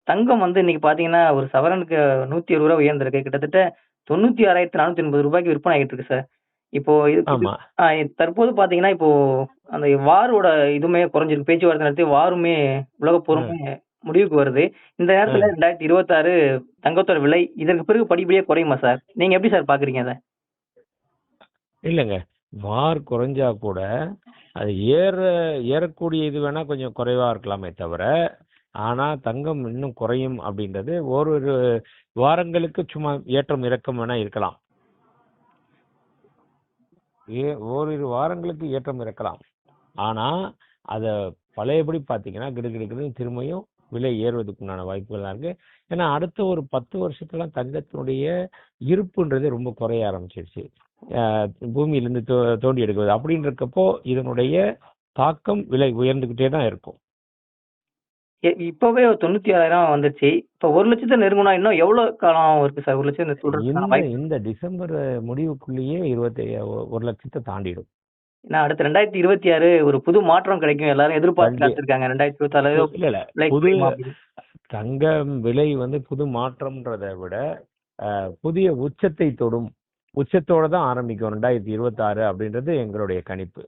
தங்கம் வந்து இன்னைக்கு பார்த்தீங்கன்னா, ஒரு சவரனுக்கு ரூ. 170 உயர்ந்திருக்கு. கிட்டத்தட்ட ரூ. 96,480க்கு விற்பனை ஆகிட்டு இருக்கு சார். இப்போ இது இது ஆமா. ஆ தற்போது பார்த்தீங்கன்னா, இப்போ அந்த வாரோட இதுவுமே குறைஞ்சிருக்கு. பேச்சுவார்த்தை நடத்தி வாருமே உலக அ, போருமே முடிவுக்கு வருது. இந்த நேரத்துல அ. 2026 தங்கத்தோட விலை இதற்கு பிறகு படிப்படியா குறையுமா சார்? நீங்க எப்படி சார் பார்க்குறீங்க அத? இல்லங்க. வார் குறைஞ்சா கூட, அது ஏறக்கூடிய இது வேணா கொஞ்சம் குறைவா இருக்கலாமே தவிர, ஆனா தங்கம் இன்னும் குறையும் அப்படின்றது ஓரிரு வாரங்களுக்கு சும்மா ஏற்றம் இறக்கம் வேணா இருக்கலாம். ஏ ஓரிரு வாரங்களுக்கு ஏற்றம் இருக்கலாம். ஆனா, அத பழையபடி பார்த்தீங்கன்னா, கிடுகிடுன்னு திரும்பியும் விலை ஏறுவதற்கு உண்டான வாய்ப்புகள்லாம் இருக்கு. ஏன்னா, அடுத்த ஒரு 10 வருஷத்துலாம் தங்கத்தினுடைய இருப்புன்றது ரொம்ப குறைய ஆரம்பிச்சிருச்சு. அ பூமியிலிருந்து தோண்டி எடுக்கிறது. அப்படின்னு இருக்கப்போ, இதனுடைய தாக்கம் விலை உயர்ந்துகிட்டே தான் இருக்கும். இப்பவே ஒரு 96,000 வந்துருச்சு. இப்ப 1,00,000 நெருங்குனா இன்னும் எவ்வளோ காலம் இருக்கு சார்? 1,00,000 தொடுறதுக்கான இந்த வாய்ப்பு இந்த டிசம்பர் முடிவுக்குள்ளேயே 1,00,000 தாண்டிடும். ஏன்னா அடுத்து 2026 ஒரு புது மாற்றம் கிடைக்கும். எல்லாரும் எதிர்பார்த்து கண்டி காத்திருக்காங்க. 2026 ஏதோ இல்ல, இல்ல. விலை புது குறையுமா அப்படின்னு. தங்கம் விலை புது மாற்றம்ன்றத விட, புதிய உச்சத்தை தொடும். உச்சத்தோட தான் ஆரம்பிக்கும் 2026 அப்படின்றது எங்களுடைய கணிப்பு.